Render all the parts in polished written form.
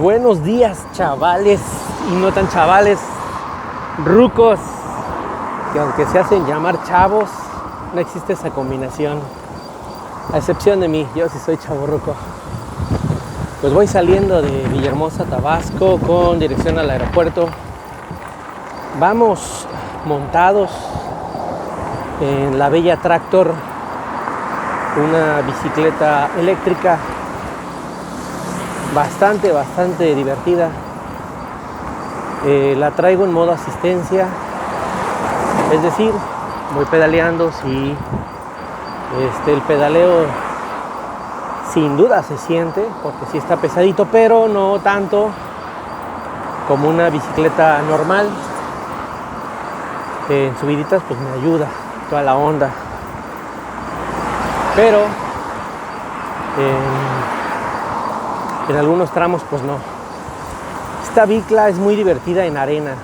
Buenos días, chavales y no tan chavales, rucos, que aunque se hacen llamar chavos, no existe esa combinación, a excepción de mí, yo sí soy chavorruco. Pues voy saliendo de Villahermosa, Tabasco, con dirección al aeropuerto. Vamos montados en la Bella Tractor, una bicicleta eléctrica bastante divertida. La traigo en modo asistencia, es decir, voy pedaleando. Sí, el pedaleo sin duda se siente porque sí está pesadito, pero no tanto como una bicicleta normal. En subiditas pues me ayuda toda la onda, pero en algunos tramos pues no. Esta bicla es muy divertida en arena,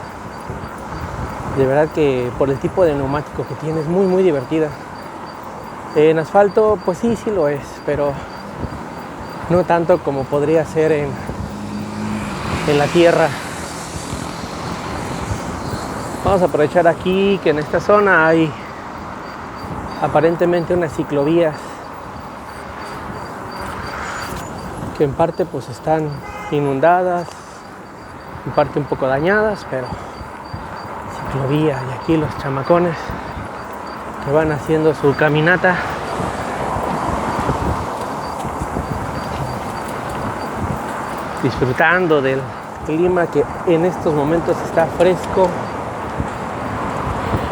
de verdad que por el tipo de neumático que tiene es muy divertida. En asfalto pues sí lo es, pero no tanto como podría ser en la tierra. Vamos a aprovechar aquí que en esta zona hay aparentemente unas ciclovías que en parte pues están inundadas, en parte un poco dañadas, pero ciclovía. Y aquí los chamacones que van haciendo su caminata. Disfrutando del clima que en estos momentos está fresco.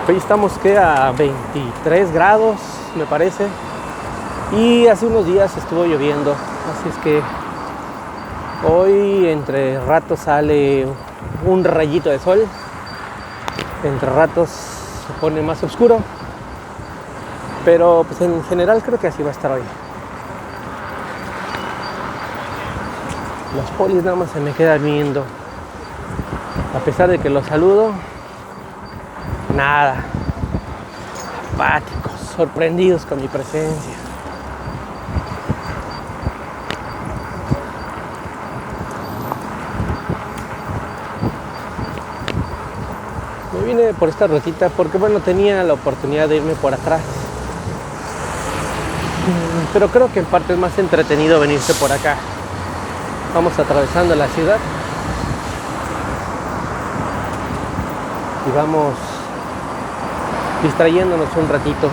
Hoy estamos a 23 grados me parece, y hace unos días estuvo lloviendo, así es que hoy entre ratos sale un rayito de sol, entre ratos se pone más oscuro, pero pues en general creo que así va a estar hoy. Los polis nada más se me quedan viendo, a pesar de que los saludo, nada, apáticos, sorprendidos con mi presencia. Me vine por esta rutita porque tenía la oportunidad de irme por atrás, pero creo que en parte es más entretenido venirse por acá. Vamos atravesando la ciudad y vamos distrayéndonos un ratito.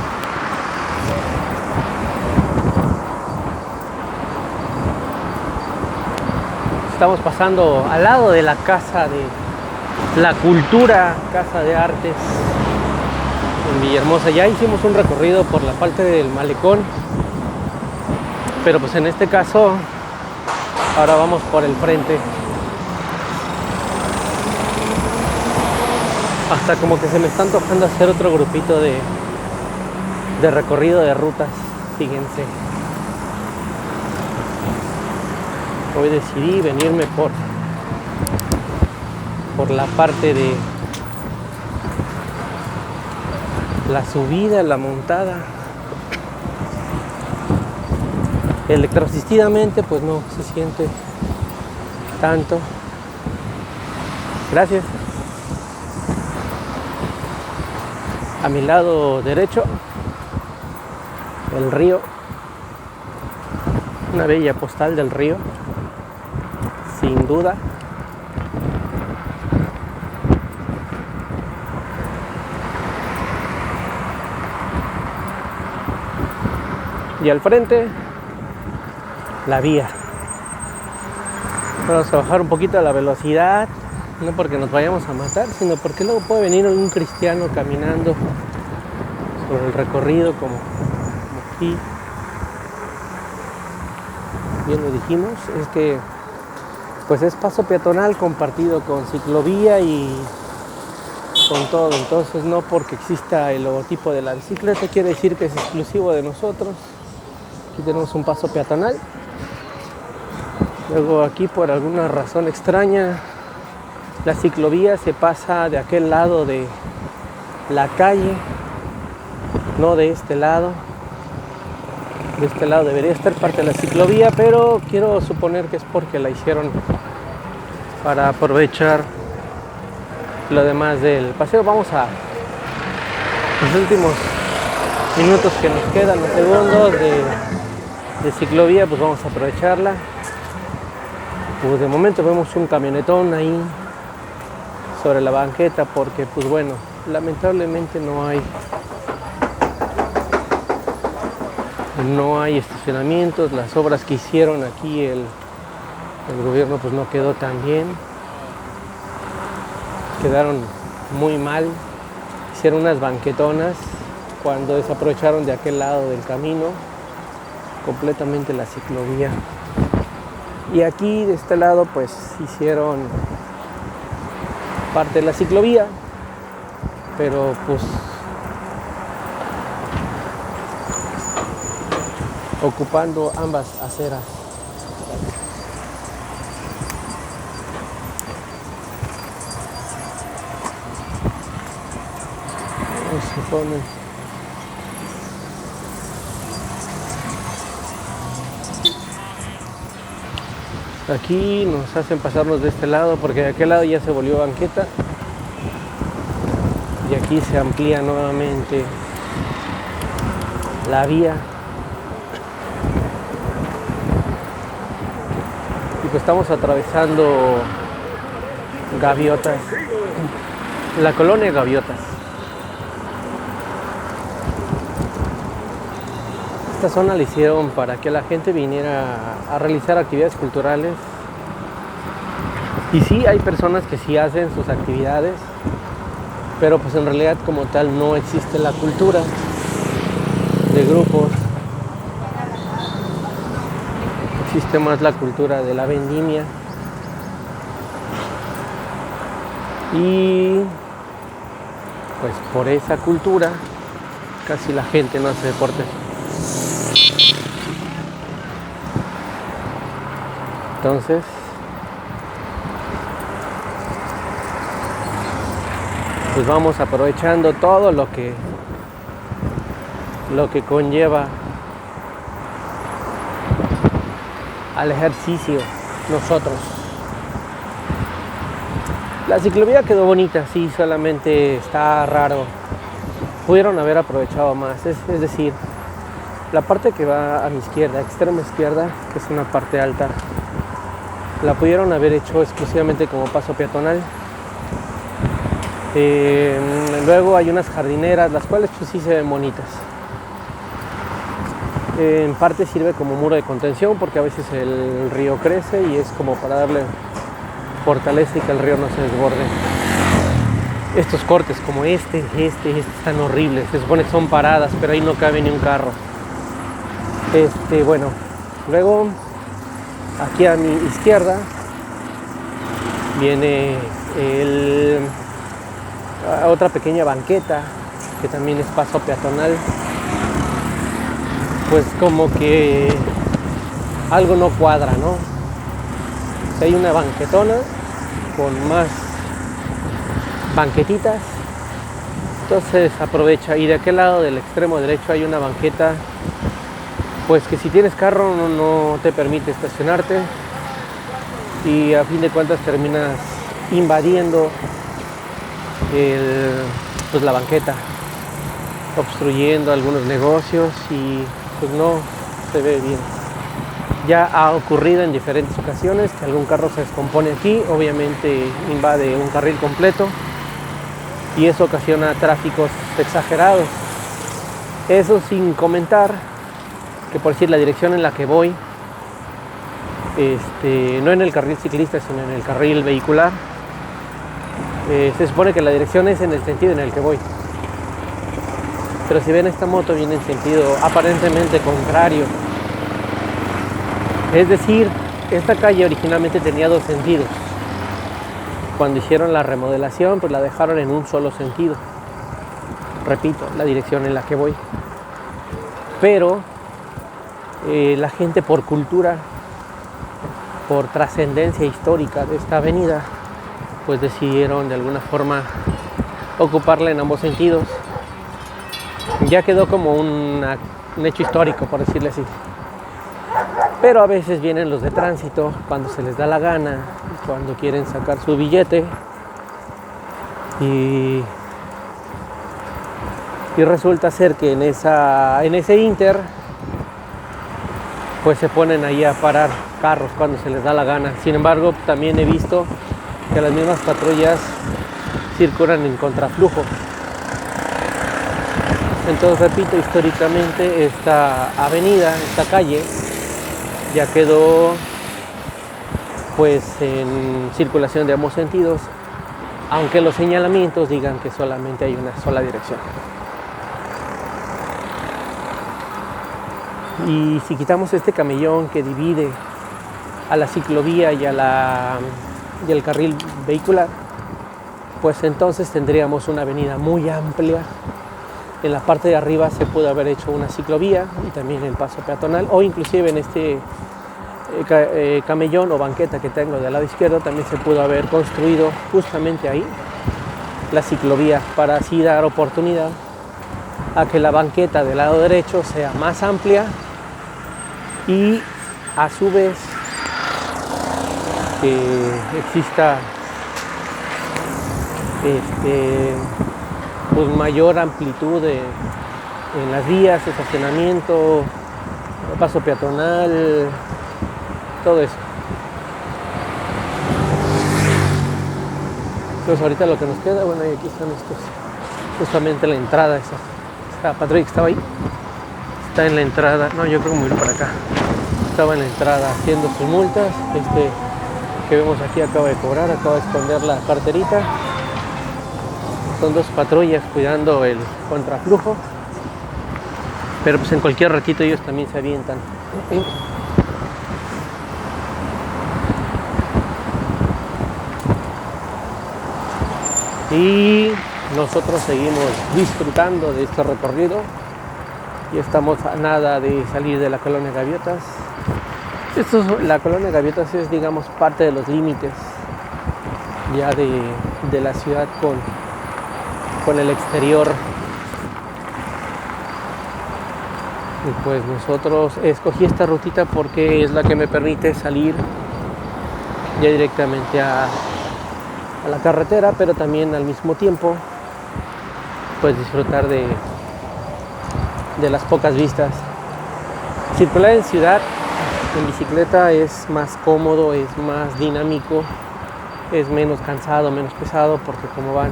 Estamos pasando al lado de la Casa de la Cultura, Casa de Artes en Villahermosa. Ya hicimos un recorrido por la parte del malecón, pero pues en este caso ahora vamos por el frente. Hasta como que se me está antojando hacer otro grupito de recorrido de rutas. Fíjense, hoy decidí venirme por la parte de la subida, la montada. Electroasistidamente pues no se siente tanto. Gracias. A mi lado derecho, el río, una bella postal del río, sin duda. Y al frente, la vía. Vamos a bajar un poquito la velocidad, no porque nos vayamos a matar, sino porque luego puede venir algún cristiano caminando sobre el recorrido como aquí. Bien lo dijimos, es que pues es paso peatonal compartido con ciclovía y con todo. Entonces no porque exista el logotipo de la bicicleta quiere decir que es exclusivo de nosotros. Aquí tenemos un paso peatonal. Luego aquí por alguna razón extraña la ciclovía se pasa de aquel lado de la calle, no de este lado. De este lado debería estar parte de la ciclovía, pero quiero suponer que es porque la hicieron para aprovechar lo demás del paseo. Vamos a los últimos minutos que nos quedan, los segundos de ciclovía, pues vamos a aprovecharla. Pues de momento vemos un camionetón ahí sobre la banqueta porque pues bueno, lamentablemente no hay estacionamientos. Las obras que hicieron aquí el gobierno pues no quedó tan bien, quedaron muy mal. Hicieron unas banquetonas cuando desaprovecharon de aquel lado del camino completamente la ciclovía, y aquí de este lado pues hicieron parte de la ciclovía, pero pues ocupando ambas aceras. Se pone. Aquí nos hacen pasarnos de este lado porque de aquel lado ya se volvió banqueta y aquí se amplía nuevamente la vía. Y pues estamos atravesando Gaviotas, la colonia Gaviotas. Esta zona la hicieron para que la gente viniera a realizar actividades culturales. Y sí, hay personas que sí hacen sus actividades, pero pues en realidad como tal no existe la cultura de grupos. Existe más la cultura de la vendimia. Y pues por esa cultura casi la gente no hace deportes. Entonces, pues vamos aprovechando todo lo que conlleva al ejercicio nosotros. La ciclovía quedó bonita, sí, solamente está raro. Pudieron haber aprovechado más, es decir, la parte que va a mi izquierda, extrema izquierda, que es una parte alta, la pudieron haber hecho exclusivamente como paso peatonal. Luego hay unas jardineras, las cuales pues sí se ven bonitas. En parte sirve como muro de contención porque a veces el río crece y es como para darle fortaleza y que el río no se desborde. Estos cortes como este están horribles, se supone que son paradas, pero ahí no cabe ni un carro. Bueno, luego aquí a mi izquierda viene otra pequeña banqueta que también es paso peatonal. Pues como que algo no cuadra, ¿no? Si hay una banquetona con más banquetitas, entonces aprovecha. Y de aquel lado del extremo derecho hay una banqueta, pues que si tienes carro no te permite estacionarte y a fin de cuentas terminas invadiendo pues la banqueta, obstruyendo algunos negocios y pues no se ve bien. Ya ha ocurrido en diferentes ocasiones que algún carro se descompone aquí, obviamente invade un carril completo y eso ocasiona tráficos exagerados. Eso sin comentar que, por decir, la dirección en la que voy, no en el carril ciclista sino en el carril vehicular, se supone que la dirección es en el sentido en el que voy, pero si ven, esta moto viene en sentido aparentemente contrario. Es decir, esta calle originalmente tenía dos sentidos. Cuando hicieron la remodelación, pues la dejaron en un solo sentido. Repito, la dirección en la que voy. Pero la gente, por cultura, por trascendencia histórica de esta avenida, pues decidieron de alguna forma ocuparla en ambos sentidos. Ya quedó como un hecho histórico, por decirle así. Pero a veces vienen los de tránsito cuando se les da la gana, cuando quieren sacar su billete y resulta ser que en ese inter pues se ponen ahí a parar carros cuando se les da la gana. Sin embargo, también he visto que las mismas patrullas circulan en contraflujo. Entonces, repito, históricamente esta avenida, esta calle, ya quedó pues en circulación de ambos sentidos, aunque los señalamientos digan que solamente hay una sola dirección. Y si quitamos este camellón que divide a la ciclovía y al carril vehicular, pues entonces tendríamos una avenida muy amplia. En la parte de arriba se pudo haber hecho una ciclovía y también el paso peatonal, o inclusive en este camellón o banqueta que tengo del lado izquierdo también se pudo haber construido justamente ahí la ciclovía para así dar oportunidad a que la banqueta del lado derecho sea más amplia y a su vez que exista pues mayor amplitud en las vías, estacionamiento, paso peatonal, todo eso. Entonces ahorita lo que nos queda, bueno, y aquí están estos, justamente la entrada, esa patrulla que estaba ahí, está en la entrada, no, yo creo que me voy a ir para acá, estaba en la entrada haciendo sus multas, que vemos aquí acaba de cobrar, acaba de esconder la carterita. Son dos patrullas cuidando el contraflujo, pero pues en cualquier ratito ellos también se avientan. Y nosotros seguimos disfrutando de este recorrido y estamos a nada de salir de la Colonia Gaviotas. La Colonia Gaviotas es, digamos, parte de los límites ya de la ciudad con el exterior. Y pues nosotros escogí esta rutita porque es la que me permite salir ya directamente a la carretera, pero también al mismo tiempo pues disfrutar de las pocas vistas. Circular en ciudad en bicicleta es más cómodo, es más dinámico, es menos cansado, menos pesado, porque como va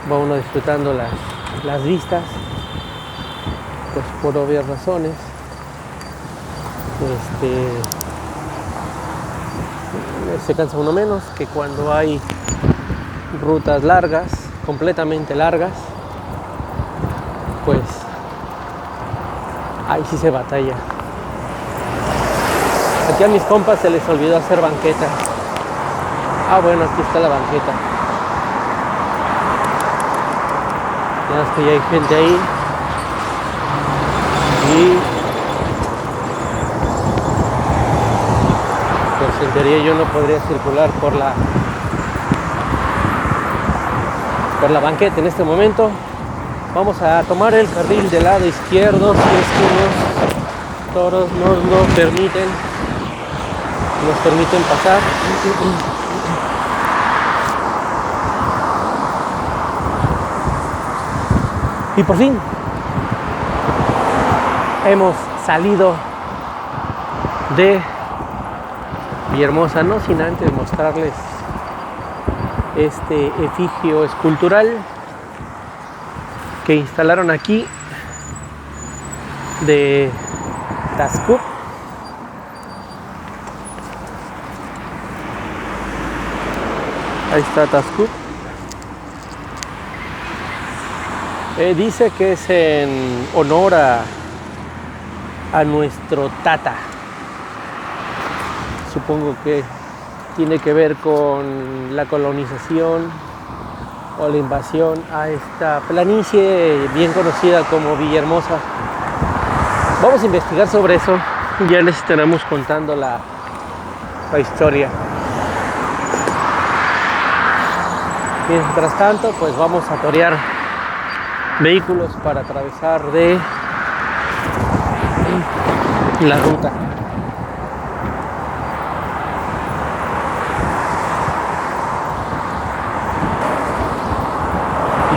uno disfrutando las vistas, pues por obvias razones. Se cansa uno menos que cuando hay rutas largas, completamente largas, pues ahí sí se batalla. Aquí a mis compas se les olvidó hacer banqueta. Ah, bueno, aquí está la banqueta. Ya es que ya hay gente ahí. Y pues en teoría yo no podría circular por la banqueta en este momento. Vamos a tomar el carril del lado izquierdo si es que los toros nos lo permiten. Nos permiten pasar. Y por fin hemos salido de Villahermosa, no sin antes mostrarles este efigio escultural que instalaron aquí de Tascup. Ahí está Tascup. Dice que es en honor a nuestro Tata. Supongo que tiene que ver con la colonización o la invasión a esta planicie bien conocida como Villahermosa. Vamos a investigar sobre eso. Ya les estaremos contando la historia. Mientras tanto, pues vamos a torear vehículos para atravesar de la ruta.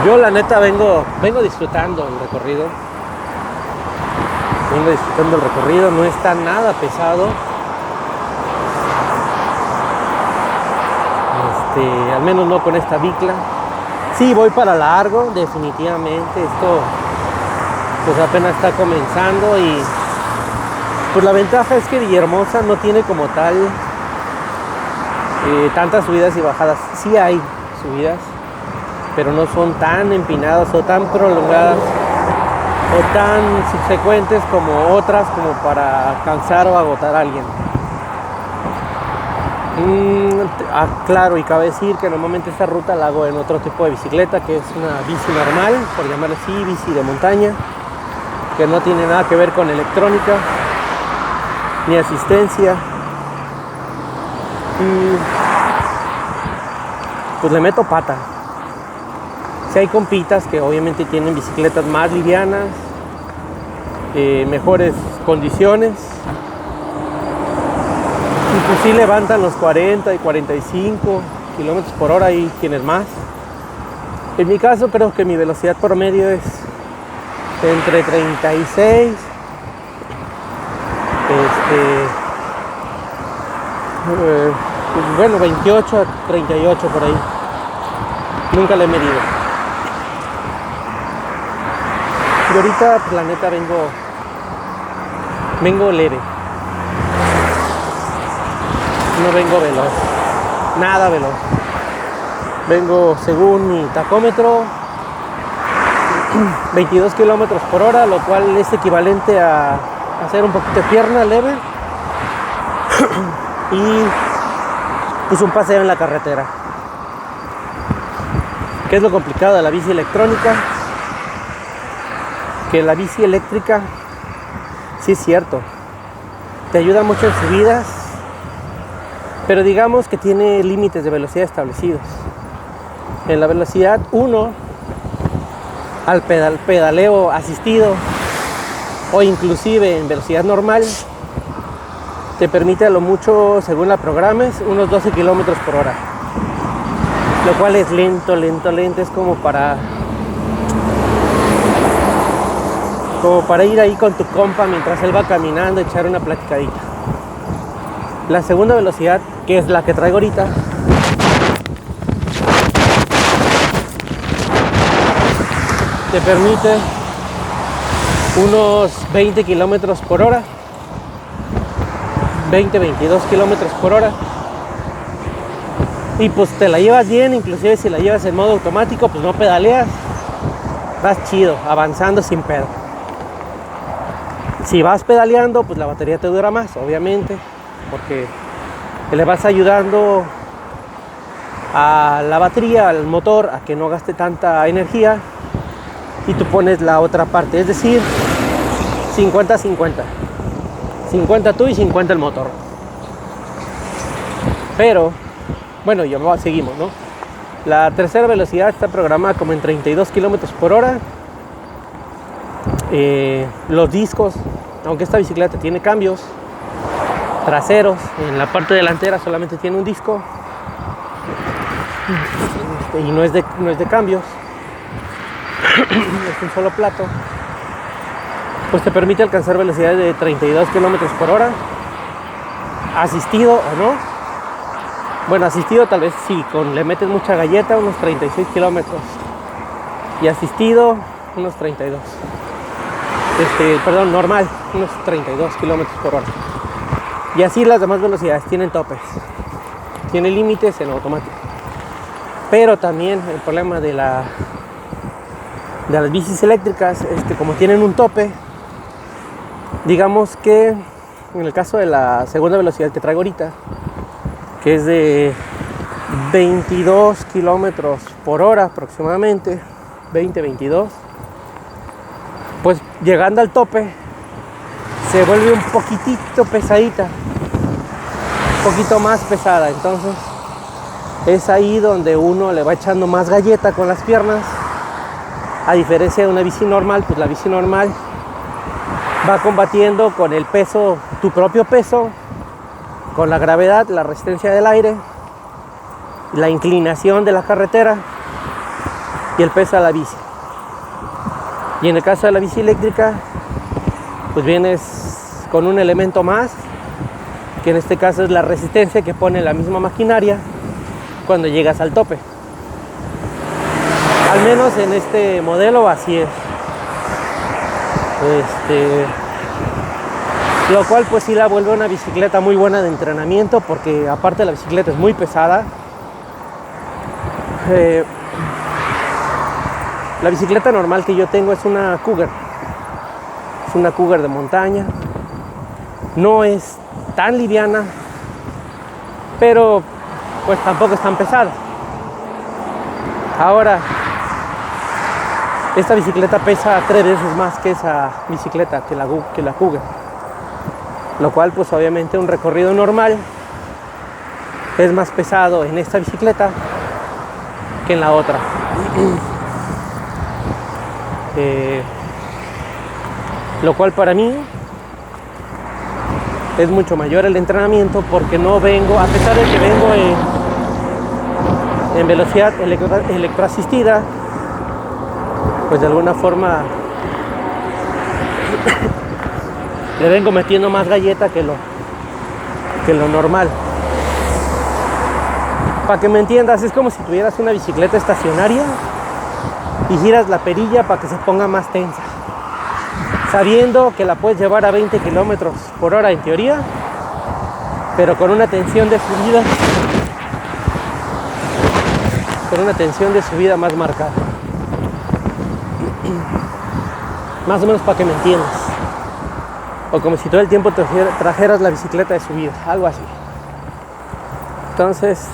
Yo la neta vengo disfrutando el recorrido. Vengo disfrutando el recorrido, no está nada pesado. Al menos no con esta bicla. Sí, voy para largo, definitivamente. Esto pues apenas está comenzando y pues la ventaja es que Villahermosa no tiene como tal tantas subidas y bajadas. Sí hay subidas, pero no son tan empinadas o tan prolongadas o tan subsecuentes como otras, como para cansar o agotar a alguien. Claro, y cabe decir que normalmente esta ruta la hago en otro tipo de bicicleta, que es una bici normal, por llamarla así, bici de montaña, que no tiene nada que ver con electrónica ni asistencia. Y pues le meto pata. Si hay compitas que obviamente tienen bicicletas más livianas, mejores condiciones, inclusive levantan los 40 y 45 kilómetros por hora y quienes más. En mi caso creo que mi velocidad promedio es entre 36 bueno, 28 a 38 por ahí. Nunca le he medido. Y ahorita, pues, la neta, vengo leve. No vengo veloz. Nada veloz. Vengo, según mi tacómetro, 22 kilómetros por hora, lo cual es equivalente a hacer un poquito de pierna leve y pues un paseo en la carretera. ¿Qué es lo complicado de la bici electrónica? Que la bici eléctrica, sí es cierto, te ayuda mucho en subidas, pero digamos que tiene límites de velocidad establecidos. En la velocidad 1, al pedaleo asistido o inclusive en velocidad normal, te permite a lo mucho, según la programes, unos 12 kilómetros por hora, lo cual es lento, es como para ir ahí con tu compa mientras él va caminando, echar una platicadita. La segunda velocidad, que es la que traigo ahorita, te permite unos 20 kilómetros por hora, 22 kilómetros por hora, y pues te la llevas bien. Inclusive si la llevas en modo automático, pues no pedaleas, vas chido, avanzando sin pedo. Si vas pedaleando, pues la batería te dura más, obviamente, porque le vas ayudando a la batería, al motor, a que no gaste tanta energía, y tú pones la otra parte, es decir, 50-50. 50 tú y 50 el motor. Pero, bueno, ya seguimos, ¿no? La tercera velocidad está programada como en 32 kilómetros por hora. Los discos, aunque esta bicicleta tiene cambios traseros, en la parte delantera solamente tiene un disco y no es de cambios, es un solo plato. Pues te permite alcanzar velocidades de 32 kilómetros por hora, asistido o no. Bueno, asistido tal vez sí, le metes mucha galleta, unos 36 kilómetros, y asistido unos 32. Normal, unos 32 kilómetros por hora. Y así las demás velocidades tienen topes, tienen límites en automático. Pero también el problema de las bicis eléctricas es que como tienen un tope, digamos que en el caso de la segunda velocidad que traigo ahorita, que es de 22 kilómetros por hora aproximadamente, 20-22, pues llegando al tope se vuelve un poquitito pesadita, un poquito más pesada. Entonces es ahí donde uno le va echando más galleta con las piernas, a diferencia de una bici normal. Pues la bici normal va combatiendo con el peso, tu propio peso, con la gravedad, la resistencia del aire, la inclinación de la carretera, y el peso a la bici. Y en el caso de la bici eléctrica, pues vienes con un elemento más, que en este caso es la resistencia que pone la misma maquinaria cuando llegas al tope. Al menos en este modelo así es. Lo cual pues sí la vuelve una bicicleta muy buena de entrenamiento, porque aparte la bicicleta es muy pesada. La bicicleta normal que yo tengo es una Cougar. Es una Cougar de montaña. No es tan liviana, pero pues tampoco es tan pesada. Ahora, esta bicicleta pesa 3 veces más que esa bicicleta, que la Cougar. Lo cual pues obviamente un recorrido normal es más pesado en esta bicicleta que en la otra. Lo cual para mí es mucho mayor el entrenamiento, porque no vengo, a pesar de que vengo en velocidad electroasistida, pues de alguna forma le vengo metiendo más galleta que lo normal. Para que me entiendas, es como si tuvieras una bicicleta estacionaria y giras la perilla para que se ponga más tensa, sabiendo que la puedes llevar a 20 kilómetros por hora en teoría, pero con una tensión de subida más marcada. Más o menos para que me entiendas. O como si todo el tiempo trajeras la bicicleta de subida, algo así. Entonces,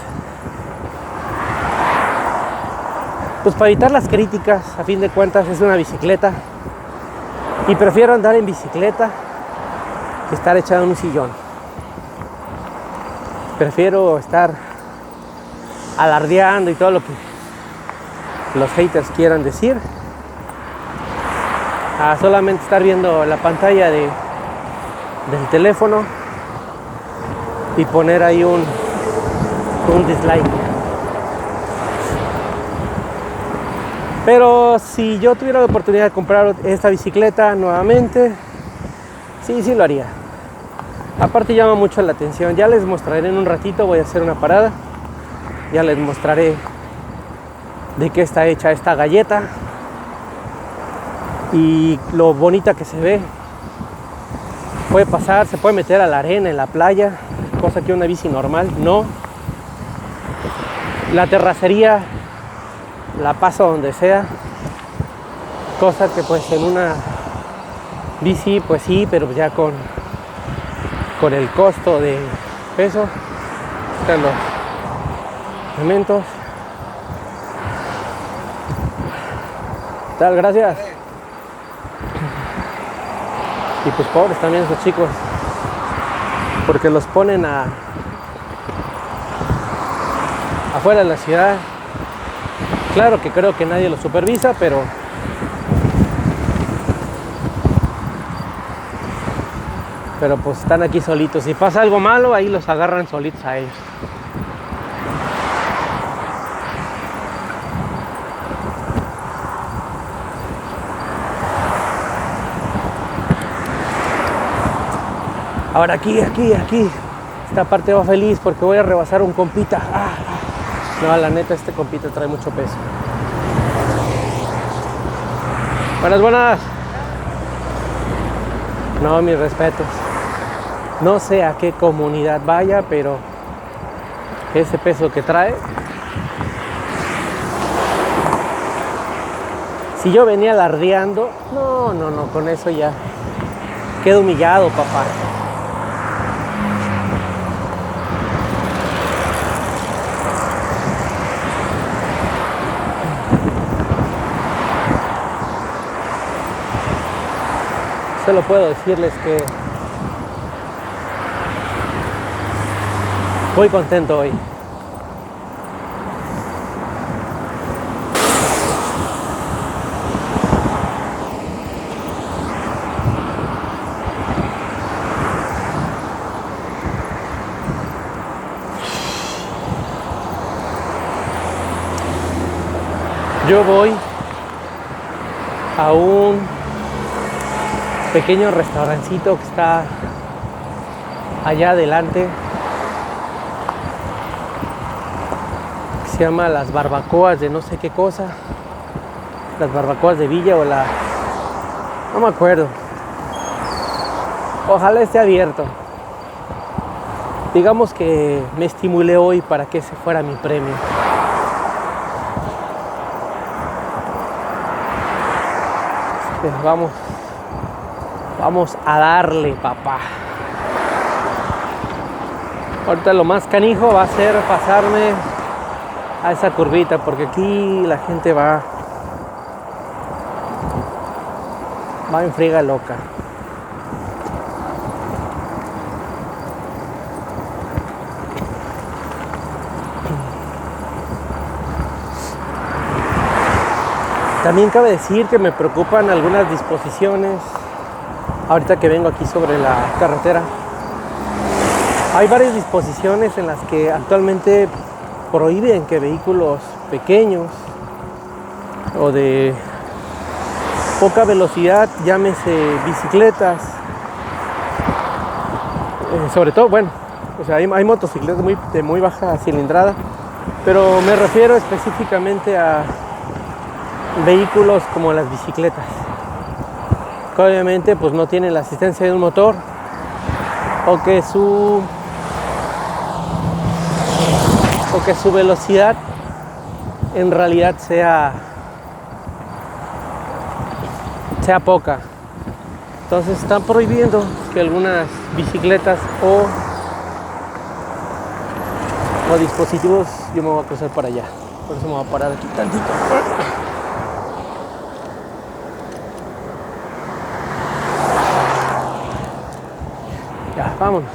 pues para evitar las críticas, a fin de cuentas es una bicicleta, y prefiero andar en bicicleta que estar echado en un sillón. Prefiero estar alardeando y todo lo que los haters quieran decir, a solamente estar viendo la pantalla del teléfono y poner ahí un dislike. Pero si yo tuviera la oportunidad de comprar esta bicicleta nuevamente, sí lo haría. Aparte llama mucho la atención. Ya les mostraré en un ratito, voy a hacer una parada. Ya les mostraré de qué está hecha esta galleta y lo bonita que se ve. Puede pasar, se puede meter a la arena en la playa, cosa que una bici normal no. La terracería la paso donde sea, cosa que pues en una bici pues sí, pero ya con el costo de peso. Están los elementos. Tal, gracias. Y pues pobres también esos chicos, porque los ponen afuera de la ciudad. Claro que creo que nadie los supervisa, pero pues están aquí solitos. Si pasa algo malo, ahí los agarran solitos a ellos. Ahora aquí, esta parte va feliz porque voy a rebasar un compita. No, la neta, este compita trae mucho peso. Buenas. No, mis respetos. No sé a qué comunidad vaya, pero ese peso que trae. Si yo venía alardeando, no, con eso ya quedo humillado, papá. Solo puedo decirles que voy contento hoy. yo voy a un pequeño restaurancito que está allá adelante, que se llama Las Barbacoas de no sé qué cosa, las Barbacoas de Villa o la... no me acuerdo. Ojalá esté abierto. Digamos que me estimulé hoy para que ese fuera mi premio. Vamos a darle, papá. Ahorita lo más canijo va a ser pasarme a esa curvita, porque aquí la gente va en friega loca. También cabe decir que me preocupan algunas disposiciones. Ahorita que vengo aquí sobre la carretera, hay varias disposiciones en las que actualmente prohíben que vehículos pequeños o de poca velocidad, llámese bicicletas, sobre todo, bueno, o sea, hay motocicletas de muy baja cilindrada, pero me refiero específicamente a vehículos como las bicicletas, que obviamente pues no tienen la asistencia de un motor, o que su velocidad en realidad sea poca. Entonces están prohibiendo que algunas bicicletas o dispositivos. Yo me voy a cruzar para allá, por eso me voy a parar aquí tantito. Ya, vámonos.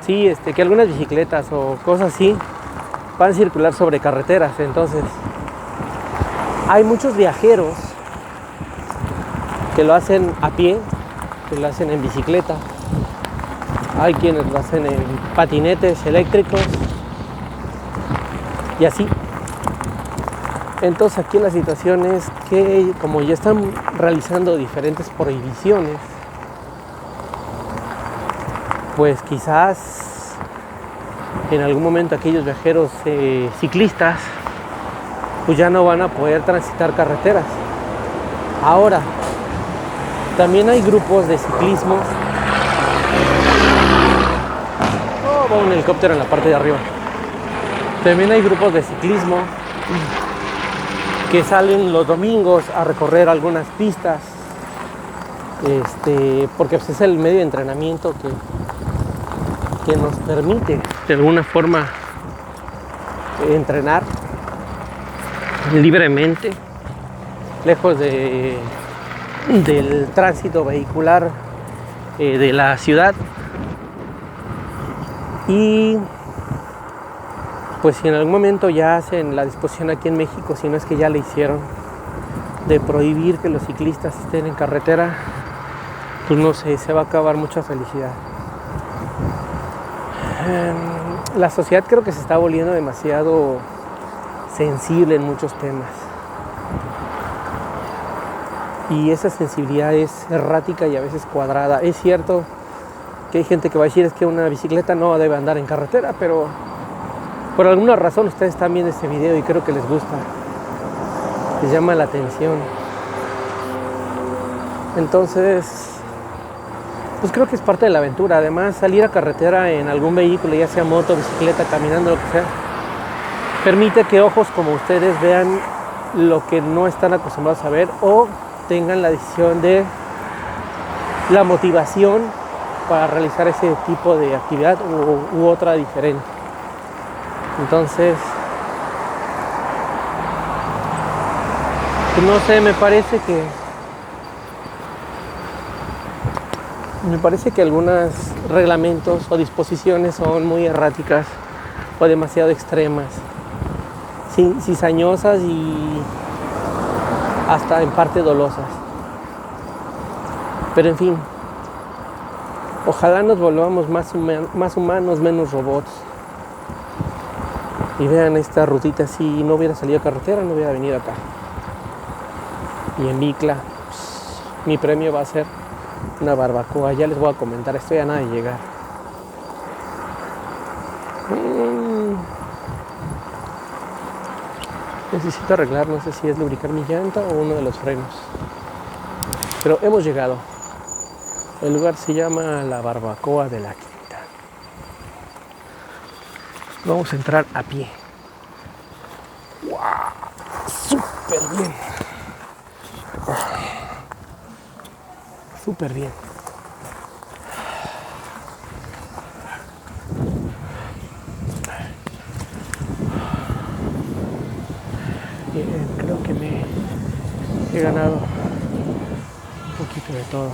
Sí, que algunas bicicletas o cosas así van a circular sobre carreteras. Entonces hay muchos viajeros que lo hacen a pie, que lo hacen en bicicleta. Hay quienes lo hacen en patinetes eléctricos y así. Entonces aquí la situación es que como ya están realizando diferentes prohibiciones, pues quizás en algún momento aquellos viajeros ciclistas pues ya no van a poder transitar carreteras. Ahora, también hay grupos de ciclismo. Va un helicóptero en la parte de arriba. También hay grupos de ciclismo que salen los domingos a recorrer algunas pistas, porque pues, es el medio de entrenamiento que nos permite de alguna forma entrenar libremente, lejos del tránsito vehicular de la ciudad. Y pues si en algún momento ya hacen la disposición aquí en México, si no es que ya le hicieron, de prohibir que los ciclistas estén en carretera, pues no sé, se va a acabar mucha felicidad. La sociedad creo que se está volviendo demasiado sensible en muchos temas. Y esa sensibilidad es errática y a veces cuadrada. Es cierto que hay gente que va a decir es que una bicicleta no debe andar en carretera, pero por alguna razón ustedes están viendo este video y creo que les gusta, les llama la atención. Entonces, pues creo que es parte de la aventura. Además, salir a carretera en algún vehículo, ya sea moto, bicicleta, caminando, lo que sea, permite que ojos como ustedes vean lo que no están acostumbrados a ver o tengan la decisión de la motivación para realizar ese tipo de actividad u otra diferente. Entonces, pues no sé, me parece que algunos reglamentos o disposiciones son muy erráticas o demasiado extremas, cizañosas y hasta en parte dolosas. Pero en fin, ojalá nos volvamos más humanos, menos robots. Y vean esta rutita, si no hubiera salido a carretera no hubiera venido acá. Y en Micla, pues, mi premio va a ser una barbacoa. Ya les voy a comentar, estoy a nada de llegar. Necesito arreglar, no sé si es lubricar mi llanta o uno de los frenos. Pero hemos llegado. El lugar se llama la Barbacoa de la Quinta. Vamos a entrar a pie. ¡Wow! ¡Súper bien! Súper bien. Bien, creo que me he ganado un poquito de todo.